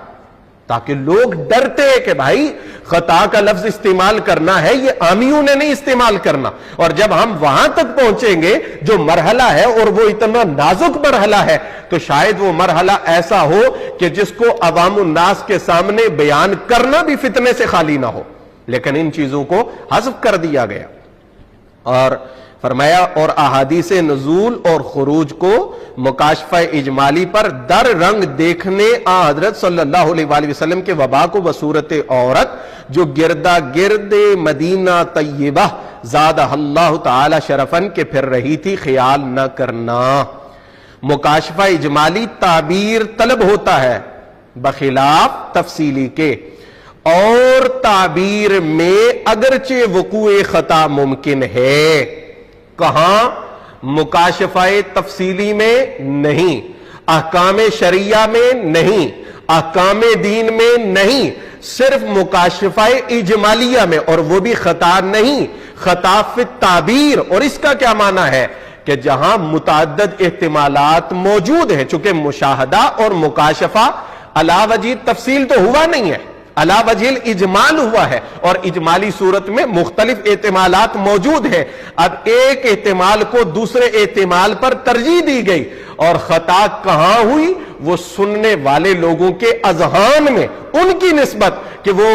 تاکہ لوگ ڈرتے ہیں کہ بھائی خطا کا لفظ استعمال کرنا ہے، یہ عامیوں نے نہیں استعمال کرنا۔ اور جب ہم وہاں تک پہنچیں گے جو مرحلہ ہے، اور وہ اتنا نازک مرحلہ ہے، تو شاید وہ مرحلہ ایسا ہو کہ جس کو عوام الناس کے سامنے بیان کرنا بھی فتنے سے خالی نہ ہو، لیکن ان چیزوں کو حذف کر دیا گیا۔ اور فرمایا اور احادیث نزول اور خروج کو مکاشفہ اجمالی پر در رنگ دیکھنے حضرت صلی اللہ علیہ وآلہ وسلم کے وبا کو بصورت عورت جو گردا گرد مدینہ طیبہ زادہ اللہ تعالی شرفن کے پھر رہی تھی خیال نہ کرنا۔ مکاشفہ اجمالی تعبیر طلب ہوتا ہے بخلاف تفصیلی کے، اور تعبیر میں اگرچہ وقوع خطا ممکن ہے، کہاں؟ مکاشفہ تفصیلی میں نہیں، احکام شریعہ میں نہیں، احکام دین میں نہیں، صرف مکاشفہ اجمالیہ میں، اور وہ بھی خطا نہیں، خطا فی التعبیر۔ اور اس کا کیا معنی ہے کہ جہاں متعدد احتمالات موجود ہیں، چونکہ مشاہدہ اور مکاشفہ علی وجہ تفصیل تو ہوا نہیں ہے، علی وجہ اجمال ہوا ہے، اور اجمالی صورت میں مختلف احتمالات موجود ہیں۔ اب ایک احتمال کو دوسرے احتمال پر ترجیح دی گئی، اور خطا کہاں ہوئی؟ وہ سننے والے لوگوں کے اذہان میں، ان کی نسبت کہ وہ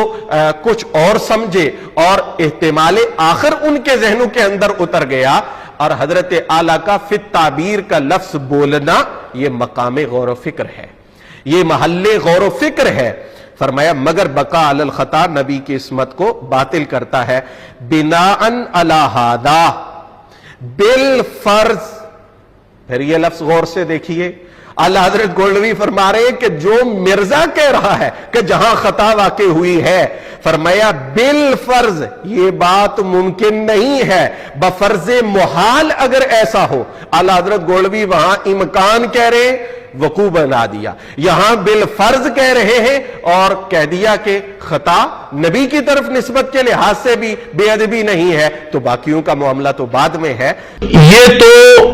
کچھ اور سمجھے، اور احتمال آخر ان کے ذہنوں کے اندر اتر گیا۔ اور حضرت اعلیٰ کا فی التعبیر کا لفظ بولنا یہ مقام غور و فکر ہے، یہ محل غور و فکر ہے۔ فرمایا مگر بقا علی الخطا نبی کی عصمت کو باطل کرتا ہے، بناءً علی ھذا بالفرض۔ پھر یہ لفظ غور سے دیکھیے، اعلی حضرت گولوی فرما رہے ہیں کہ جو مرزا کہہ رہا ہے کہ جہاں خطا واقع ہوئی ہے، فرمایا بالفرض یہ بات ممکن نہیں ہے، بفرض محال اگر ایسا ہو۔ اعلی حضرت گولوی وہاں امکان کہہ رہے ہیں، وقوع بنا دیا، یہاں بالفرض کہہ رہے ہیں، اور کہہ دیا کہ خطا نبی کی طرف نسبت کے لحاظ سے بھی بے ادبی نہیں ہے، تو باقیوں کا معاملہ تو بعد میں ہے۔ یہ تو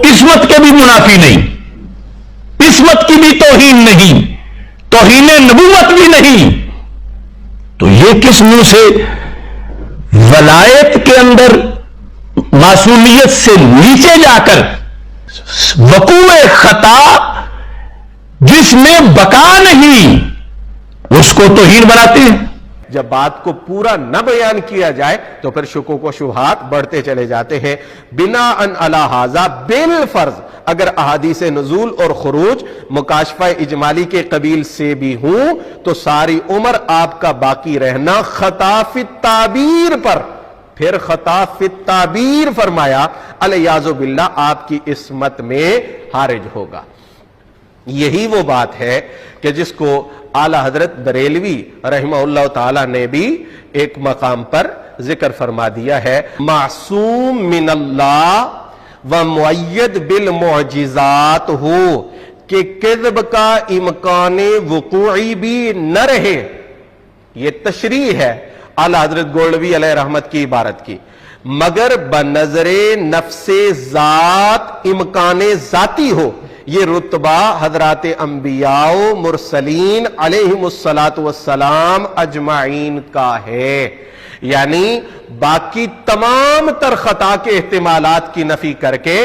عصمت کے بھی منافی نہیں، عصمت کی بھی توہین نہیں، توہین نبوت بھی نہیں، تو یہ کس منہ سے ولایت کے اندر معصومیت سے نیچے جا کر وقوع خطا جس میں بقا نہیں اس کو توہین بناتے ہیں۔ جب بات کو پورا نہ بیان کیا جائے تو پھر شکوک و شبہات بڑھتے چلے جاتے ہیں۔ بناءً علی ھذا بالفرض اگر احادیث نزول اور خروج مکاشفہ اجمالی کے قبیل سے بھی ہوں تو ساری عمر آپ کا باقی رہنا خطا فی التعبیر پر، پھر خطا فی التعبیر فرمایا الیاذ باللہ آپ کی عصمت میں حارج ہوگا۔ یہی وہ بات ہے کہ جس کو اعلی حضرت بریلوی رحمہ اللہ تعالی نے بھی ایک مقام پر ذکر فرما دیا ہے، معصوم من اللہ و مؤید بالمعجزات ہو کہ کذب کا امکان وقوعی بھی نہ رہے۔ یہ تشریح ہے اعلی حضرت گولوی علیہ رحمت کی عبارت کی، مگر بنظر نفس ذات امکان ذاتی ہو۔ یہ رتبہ حضرات انبیاء و مرسلین علیہم السلام اجمعین کا ہے، یعنی باقی تمام تر خطا کے احتمالات کی نفی کر کے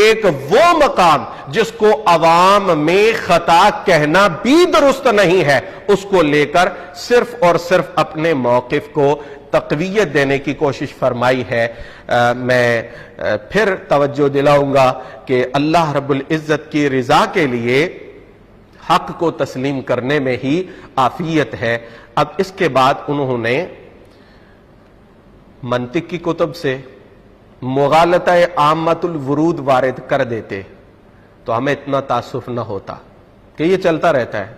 ایک وہ مقام جس کو عوام میں خطا کہنا بھی درست نہیں ہے، اس کو لے کر صرف اور صرف اپنے موقف کو تقویت دینے کی کوشش فرمائی ہے۔ میں پھر توجہ دلاؤں گا کہ اللہ رب العزت کی رضا کے لیے حق کو تسلیم کرنے میں ہی عافیت ہے۔ اب اس کے بعد انہوں نے منطق کی کتب سے مغالطہ عامت الورود وارد کر دیتے تو ہمیں اتنا تعصف نہ ہوتا کہ یہ چلتا رہتا ہے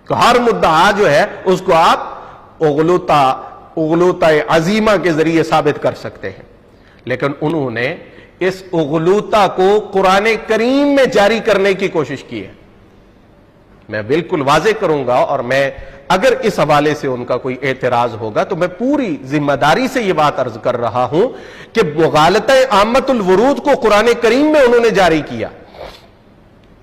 کہ ہر مدعا جو ہے اس کو آپ اغلوطہ عظیمہ کے ذریعے ثابت کر سکتے ہیں۔ لیکن انہوں نے اس اغلوطہ کو قرآن کریم میں جاری کرنے کی کوشش کی ہے. میں بالکل واضح کروں گا، اور میں اگر اس حوالے سے ان کا کوئی اعتراض ہوگا تو میں پوری ذمہ داری سے یہ بات عرض کر رہا ہوں کہ مغالطہ عامۃ الورود کو قرآن کریم میں انہوں نے جاری کیا.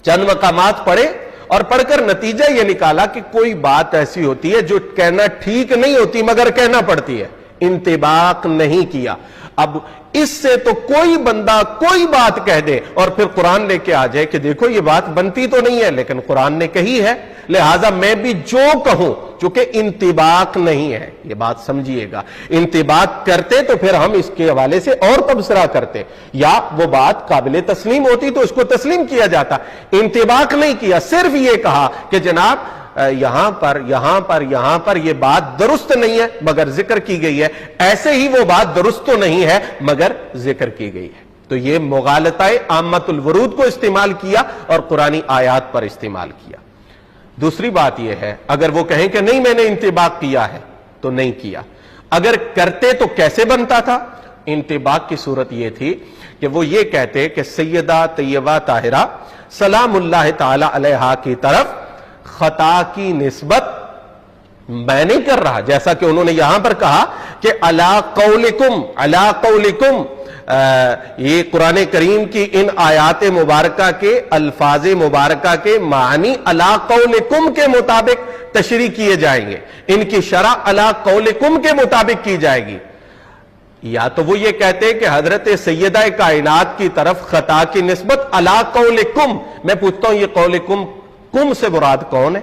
چند مقامات پڑھے اور پڑھ کر نتیجہ یہ نکالا کہ کوئی بات ایسی ہوتی ہے جو کہنا ٹھیک نہیں ہوتی مگر کہنا پڑتی ہے. انطباق نہیں کیا. اب اس سے تو کوئی بندہ کوئی بات کہہ دے اور پھر قرآن لے کے آ جائے کہ دیکھو یہ بات بنتی تو نہیں ہے لیکن قرآن نے کہی ہے، لہذا میں بھی جو کہوں، چونکہ انطباق نہیں ہے. یہ بات سمجھیے گا. انطباق کرتے تو پھر ہم اس کے حوالے سے اور تبصرہ کرتے، یا وہ بات قابل تسلیم ہوتی تو اس کو تسلیم کیا جاتا. انطباق نہیں کیا، صرف یہ کہا کہ جناب یہاں پر یہ بات درست نہیں ہے مگر ذکر کی گئی ہے، ایسے ہی وہ بات درست تو نہیں ہے مگر ذکر کی گئی ہے. تو یہ مغالطہ عامۃ الورود کو استعمال کیا اور قرآنی آیات پر استعمال کیا. دوسری بات یہ ہے، اگر وہ کہیں کہ نہیں میں نے انطباق کیا ہے تو نہیں کیا. اگر کرتے تو کیسے بنتا تھا؟ انطباق کی صورت یہ تھی کہ وہ یہ کہتے کہ سیدہ طیبہ طاہرہ سلام اللہ تعالی علیہا کی طرف خطا کی نسبت میں نہیں کر رہا، جیسا کہ انہوں نے یہاں پر کہا کہ علی قولکم، یہ قرآن کریم کی ان آیات مبارکہ کے الفاظ مبارکہ کے معنی علی قولکم کے مطابق تشریح کیے جائیں گے، ان کی شرح علی قولکم کے مطابق کی جائے گی. یا تو وہ یہ کہتے کہ حضرت سیدہ کائنات کی طرف خطا کی نسبت علی قولکم. میں پوچھتا ہوں یہ قولکم کم سے مراد کون ہے؟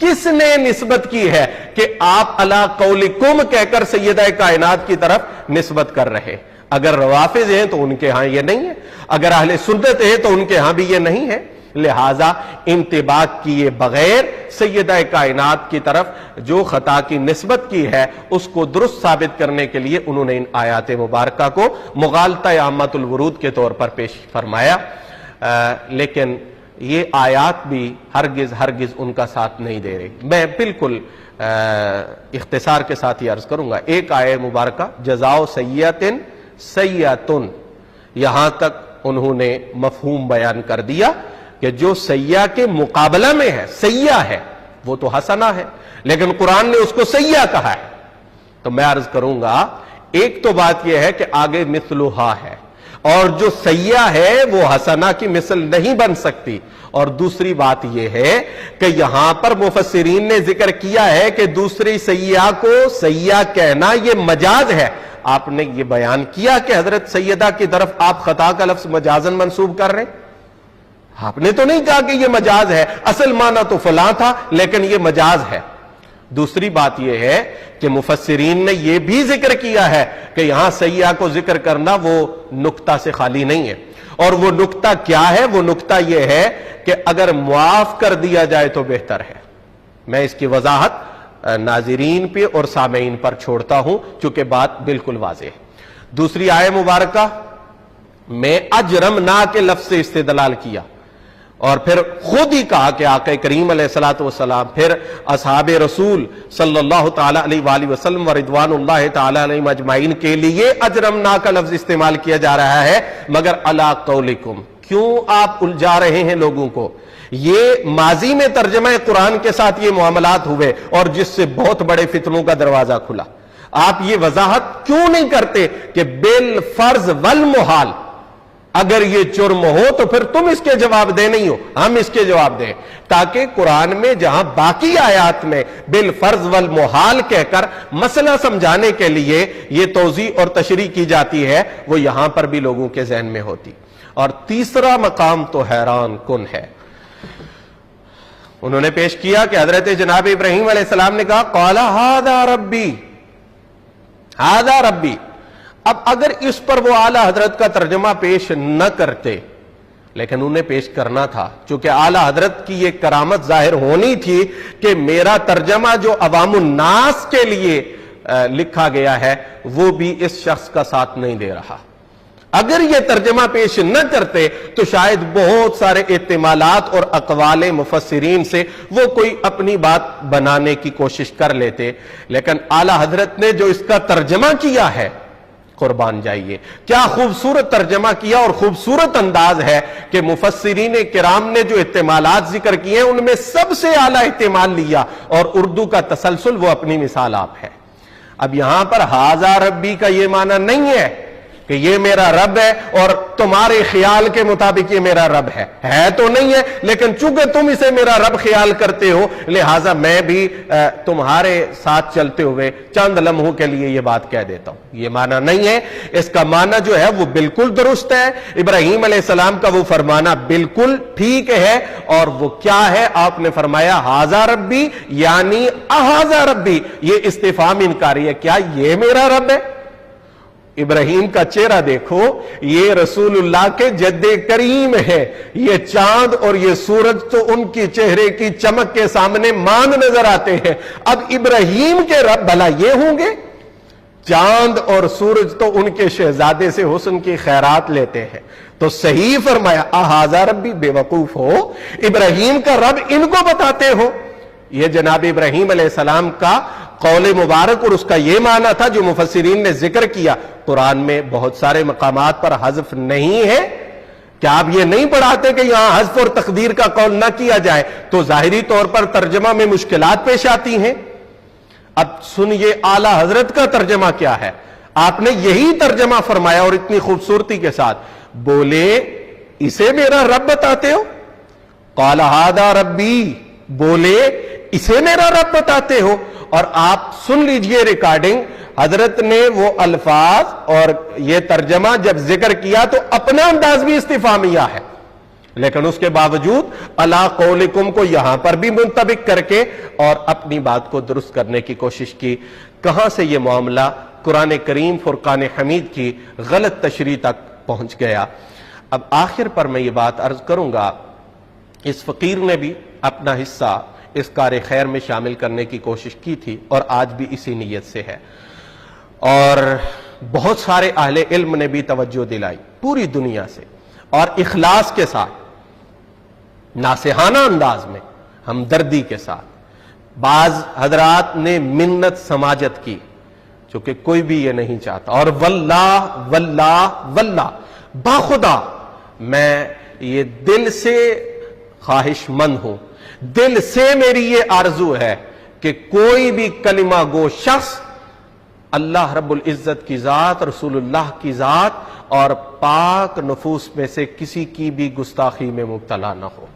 کس نے نسبت کی ہے کہ آپ علی قولکم کہہ کر سیدہ کائنات کی طرف نسبت کر رہے؟ اگر روافض ہیں تو ان کے ہاں یہ نہیں ہے، اگر اہل سنت ہیں تو ان کے ہاں بھی یہ نہیں ہے. لہذا انطباق کیے بغیر سیدہ کائنات کی طرف جو خطا کی نسبت کی ہے اس کو درست ثابت کرنے کے لیے انہوں نے ان آیات مبارکہ کو مغالطہ عامۃ الورود کے طور پر پیش فرمایا. لیکن یہ آیات بھی ہرگز ان کا ساتھ نہیں دے رہی. میں بالکل اختصار کے ساتھ یہ عرض کروں گا. ایک آیہ مبارکہ جزاء سیئۃ سیئۃ، یہاں تک انہوں نے مفہوم بیان کر دیا کہ جو سیئہ کے مقابلہ میں ہے، سیئہ ہے وہ تو حسنہ ہے، لیکن قرآن نے اس کو سیئہ کہا ہے. تو میں عرض کروں گا ایک تو بات یہ ہے کہ آگے مثلھا ہے، اور جو سیئہ ہے وہ حسنہ کی مثل نہیں بن سکتی. اور دوسری بات یہ ہے کہ یہاں پر مفسرین نے ذکر کیا ہے کہ دوسری سیئہ کو سیئہ کہنا یہ مجاز ہے. آپ نے یہ بیان کیا کہ حضرت سیدہ کی طرف آپ خطا کا لفظ مجازن منسوب کر رہے ہیں؟ آپ نے تو نہیں کہا کہ یہ مجاز ہے، اصل معنی تو فلاں تھا لیکن یہ مجاز ہے. دوسری بات یہ ہے کہ مفسرین نے یہ بھی ذکر کیا ہے کہ یہاں سیئہ کو ذکر کرنا وہ نکتہ سے خالی نہیں ہے. اور وہ نکتہ کیا ہے؟ وہ نکتہ یہ ہے کہ اگر معاف کر دیا جائے تو بہتر ہے. میں اس کی وضاحت ناظرین پہ اور سامعین پر چھوڑتا ہوں چونکہ بات بالکل واضح ہے. دوسری آیہ مبارکہ میں اجرمنا کے لفظ سے استدلال کیا اور پھر خود ہی کہا کہ آقا کریم علیہ الصلوۃ والسلام پھر اصحاب رسول صلی اللہ تعالی علیہ وآلہ وسلم و رضوان اللہ تعالی علیہم اجمعین کے لیے اجرمنا کا لفظ استعمال کیا جا رہا ہے مگر علی قولکم. کیوں آپ الجھا رہے ہیں لوگوں کو؟ یہ ماضی میں ترجمہ قرآن کے ساتھ یہ معاملات ہوئے اور جس سے بہت بڑے فتنوں کا دروازہ کھلا. آپ یہ وضاحت کیوں نہیں کرتے کہ بالفرض والمحال اگر یہ جرم ہو تو پھر تم اس کے جواب دے نہیں ہو، ہم اس کے جواب دیں، تاکہ قرآن میں جہاں باقی آیات میں بالفرض والمحال کہہ کر مسئلہ سمجھانے کے لیے یہ توضیح اور تشریح کی جاتی ہے وہ یہاں پر بھی لوگوں کے ذہن میں ہوتی. اور تیسرا مقام تو حیران کن ہے. انہوں نے پیش کیا کہ حضرت جناب ابراہیم علیہ السلام نے کہا قال ھذا ربی، ھذا ربی. اب اگر اس پر وہ اعلی حضرت کا ترجمہ پیش نہ کرتے، لیکن انہیں پیش کرنا تھا چونکہ اعلی حضرت کی یہ کرامت ظاہر ہونی تھی کہ میرا ترجمہ جو عوام الناس کے لیے لکھا گیا ہے وہ بھی اس شخص کا ساتھ نہیں دے رہا. اگر یہ ترجمہ پیش نہ کرتے تو شاید بہت سارے احتمالات اور اقوال مفسرین سے وہ کوئی اپنی بات بنانے کی کوشش کر لیتے، لیکن اعلی حضرت نے جو اس کا ترجمہ کیا ہے قربان جائیے. کیا خوبصورت ترجمہ کیا اور خوبصورت انداز ہے کہ مفسرین کرام نے جو احتمالات ذکر کیے ہیں ان میں سب سے اعلیٰ احتمال لیا, اور اردو کا تسلسل وہ اپنی مثال آپ ہے. اب یہاں پر ھذا ربی کا یہ معنی نہیں ہے کہ یہ میرا رب ہے اور تمہارے خیال کے مطابق یہ میرا رب ہے تو نہیں ہے, لیکن چونکہ تم اسے میرا رب خیال کرتے ہو لہٰذا میں بھی تمہارے ساتھ چلتے ہوئے چند لمحوں کے لیے یہ بات کہہ دیتا ہوں. یہ معنی نہیں ہے. اس کا معنی جو ہے وہ بالکل درست ہے. ابراہیم علیہ السلام کا وہ فرمانا بالکل ٹھیک ہے, اور وہ کیا ہے؟ آپ نے فرمایا ھذا ربی یعنی اھذا ربی. یہ استفہام انکاری ہے, کیا یہ میرا رب ہے؟ ابراہیم کا چہرہ دیکھو, یہ رسول اللہ کے جد کریم ہے. یہ چاند اور یہ سورج تو ان کی چہرے کی چمک کے سامنے مان نظر آتے ہیں. اب ابراہیم کے رب بھلا یہ ہوں گے؟ چاند اور سورج تو ان کے شہزادے سے حسن کی خیرات لیتے ہیں. تو صحیح فرمایا اھذا ربی, بے وقوف ہو, ابراہیم کا رب ان کو بتاتے ہو. یہ جناب ابراہیم علیہ السلام کا قول مبارک اور اس کا یہ معنی تھا جو مفسرین نے ذکر کیا. قرآن میں بہت سارے مقامات پر حذف نہیں ہے. کیا آپ یہ نہیں پڑھاتے کہ یہاں حذف اور تقدیر کا قول نہ کیا جائے تو ظاہری طور پر ترجمہ میں مشکلات پیش آتی ہیں؟ اب سنیے اعلی حضرت کا ترجمہ کیا ہے. آپ نے یہی ترجمہ فرمایا اور اتنی خوبصورتی کے ساتھ بولے اسے میرا رب بتاتے ہو. قال ھذا ربی, بولے اسے میرا رب بتاتے ہو. اور آپ سن لیجئے ریکارڈنگ, حضرت نے وہ الفاظ اور یہ ترجمہ جب ذکر کیا تو اپنا انداز بھی استفہامیہ ہے, لیکن اس کے باوجود الا قولکم کو یہاں پر بھی منطبق کر کے اور اپنی بات کو درست کرنے کی کوشش کی. کہاں سے یہ معاملہ قرآن کریم فرقان حمید کی غلط تشریح تک پہنچ گیا. اب آخر پر میں یہ بات عرض کروں گا, اس فقیر نے بھی اپنا حصہ اس کار خیر میں شامل کرنے کی کوشش کی تھی اور آج بھی اسی نیت سے ہے, اور بہت سارے اہل علم نے بھی توجہ دلائی پوری دنیا سے اور اخلاص کے ساتھ, ناصحانہ انداز میں, ہمدردی کے ساتھ. بعض حضرات نے منت سماجت کی چونکہ کوئی بھی یہ نہیں چاہتا, اور واللہ واللہ واللہ باخدا میں یہ دل سے خواہش مند ہوں, دل سے میری یہ آرزو ہے کہ کوئی بھی کلمہ گو شخص اللہ رب العزت کی ذات, رسول اللہ کی ذات اور پاک نفوس میں سے کسی کی بھی گستاخی میں مبتلا نہ ہو.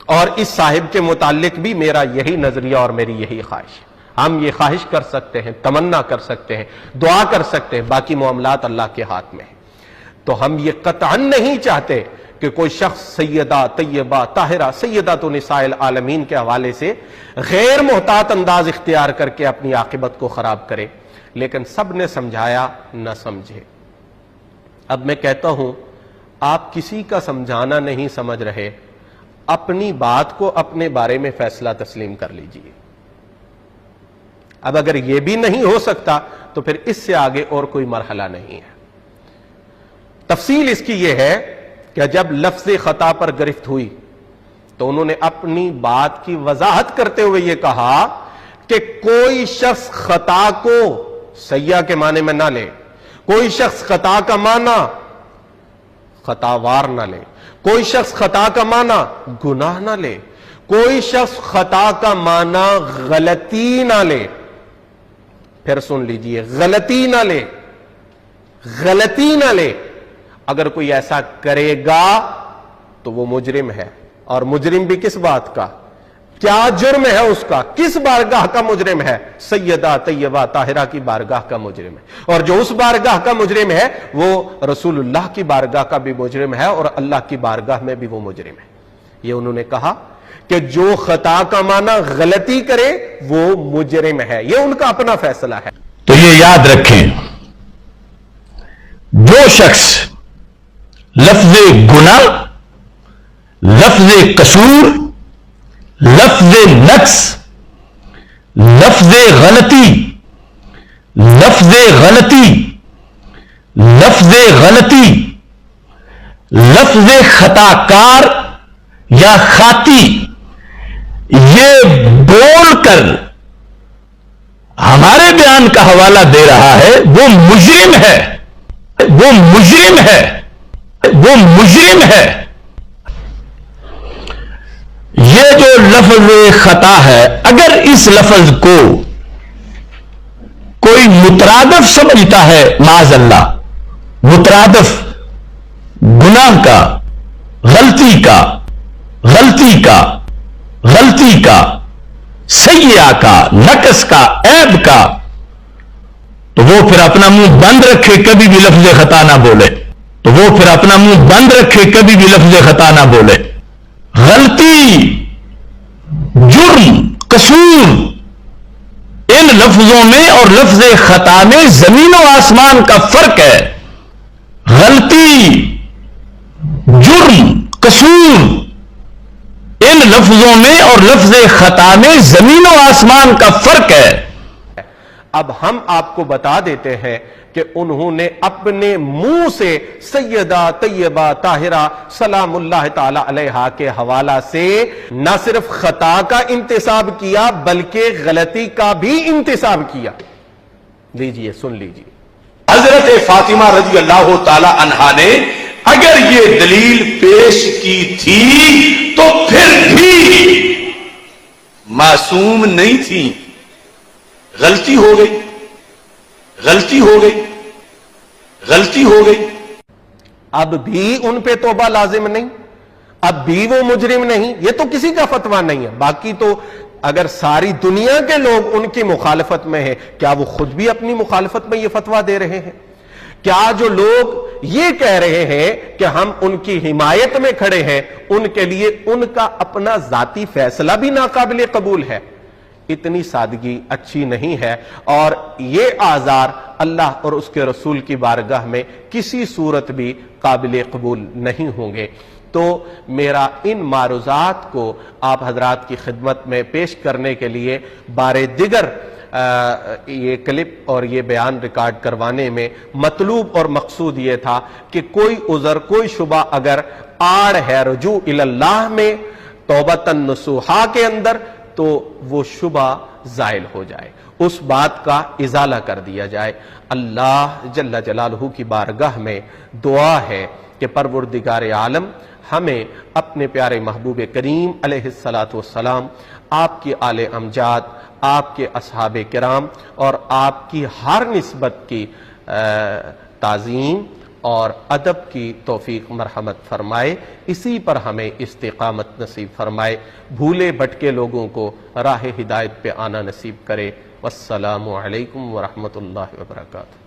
اور اس صاحب کے متعلق بھی میرا یہی نظریہ اور میری یہی خواہش ہے. ہم یہ خواہش کر سکتے ہیں, تمنا کر سکتے ہیں, دعا کر سکتے ہیں, باقی معاملات اللہ کے ہاتھ میں ہیں. تو ہم یہ قطعاً نہیں چاہتے کہ کوئی شخص سیدہ طیبہ طاہرہ سیدۃ نساء العالمین کے حوالے سے غیر محتاط انداز اختیار کر کے اپنی عاقبت کو خراب کرے, لیکن سب نے سمجھایا نہ سمجھے. اب میں کہتا ہوں آپ کسی کا سمجھانا نہیں سمجھ رہے, اپنی بات کو اپنے بارے میں فیصلہ تسلیم کر لیجئے. اب اگر یہ بھی نہیں ہو سکتا تو پھر اس سے آگے اور کوئی مرحلہ نہیں ہے. تفصیل اس کی یہ ہے کہ جب لفظ خطا پر گرفت ہوئی تو انہوں نے اپنی بات کی وضاحت کرتے ہوئے یہ کہا کہ کوئی شخص خطا کو سیاح کے معنی میں نہ لے, کوئی شخص خطا کا معنی خطاوار نہ لے, کوئی شخص خطا کا معنی گناہ نہ لے, کوئی شخص خطا کا معنی غلطی نہ لے. پھر سن لیجئے, غلطی نہ لے, غلطی نہ لے. اگر کوئی ایسا کرے گا تو وہ مجرم ہے, اور مجرم بھی کس بات کا, کیا جرم ہے اس کا, کس بارگاہ کا مجرم ہے؟ سیدہ طیبہ طاہرہ کی بارگاہ کا مجرم ہے, اور جو اس بارگاہ کا مجرم ہے وہ رسول اللہ کی بارگاہ کا بھی مجرم ہے اور اللہ کی بارگاہ میں بھی وہ مجرم ہے. یہ انہوں نے کہا کہ جو خطا کا معنی غلطی کرے وہ مجرم ہے, یہ ان کا اپنا فیصلہ ہے. تو یہ یاد رکھیں, جو شخص لفظ گناہ, لفظ قصور, لفظ نقص, لفظ غلطی, لفظ غلطی, لفظ غلطی, لفظ خطا کار یا خاطی یہ بول کر ہمارے بیان کا حوالہ دے رہا ہے وہ مجرم ہے، وہ مجرم ہے، وہ مجرم ہے۔ یہ جو لفظ خطا ہے، اگر اس لفظ کو کوئی مترادف سمجھتا ہے، معاذ اللہ، مترادف گناہ کا، غلطی کا، غلطی کا، غلطی کا، سیئہ کا، نقص کا، عیب کا، تو وہ پھر اپنا منہ بند رکھے، کبھی بھی لفظ خطا نہ بولے، تو وہ پھر اپنا منہ بند رکھے، کبھی بھی لفظ خطا نہ بولے۔ غلطی، جرم، قصور، ان لفظوں میں اور لفظ خطا میں زمین و آسمان کا فرق ہے۔ غلطی، جرم، قصور، ان لفظوں میں اور لفظ خطا میں زمین و آسمان کا فرق ہے۔ اب ہم آپ کو بتا دیتے ہیں کہ انہوں نے اپنے منہ سے سیدہ طیبہ طاہرہ سلام اللہ تعالی علیہا کے حوالہ سے نہ صرف خطا کا انتساب کیا بلکہ غلطی کا بھی انتساب کیا۔ لیجئے، سن لیجئے۔ حضرت فاطمہ رضی اللہ تعالی عنہا نے اگر یہ دلیل پیش کی تھی تو پھر بھی معصوم نہیں تھی، غلطی ہو گئی، غلطی ہو گئی، غلطی ہو گئی۔ اب بھی ان پہ توبہ لازم نہیں، اب بھی وہ مجرم نہیں، یہ تو کسی کا فتویٰ نہیں ہے۔ باقی تو اگر ساری دنیا کے لوگ ان کی مخالفت میں ہیں، کیا وہ خود بھی اپنی مخالفت میں یہ فتویٰ دے رہے ہیں؟ کیا جو لوگ یہ کہہ رہے ہیں کہ ہم ان کی حمایت میں کھڑے ہیں، ان کے لیے ان کا اپنا ذاتی فیصلہ بھی ناقابل قبول ہے؟ اتنی سادگی اچھی نہیں ہے، اور یہ آزار اللہ اور اس کے رسول کی بارگاہ میں کسی صورت بھی قابل قبول نہیں ہوں گے۔ تو میرا ان معروضات کو آپ حضرات کی خدمت میں پیش کرنے کے لیے بار دیگر یہ کلپ اور یہ بیان ریکارڈ کروانے میں مطلوب اور مقصود یہ تھا کہ کوئی عذر، کوئی شبہ اگر آڑ ہے رجوع اللہ میں، توبۃ نصوحا کے اندر، تو وہ شبہ زائل ہو جائے، اس بات کا ازالہ کر دیا جائے۔ اللہ جل جلالہ کی بارگاہ میں دعا ہے کہ پروردگار عالم ہمیں اپنے پیارے محبوب کریم علیہ السلام، آپ کی آل امجاد، آپ کے اصحاب کرام اور آپ کی ہر نسبت کی تعظیم اور ادب کی توفیق مرحمت فرمائے، اسی پر ہمیں استقامت نصیب فرمائے، بھولے بھٹکے لوگوں کو راہ ہدایت پہ آنا نصیب کرے۔ والسلام علیکم ورحمۃ اللہ وبرکاتہ۔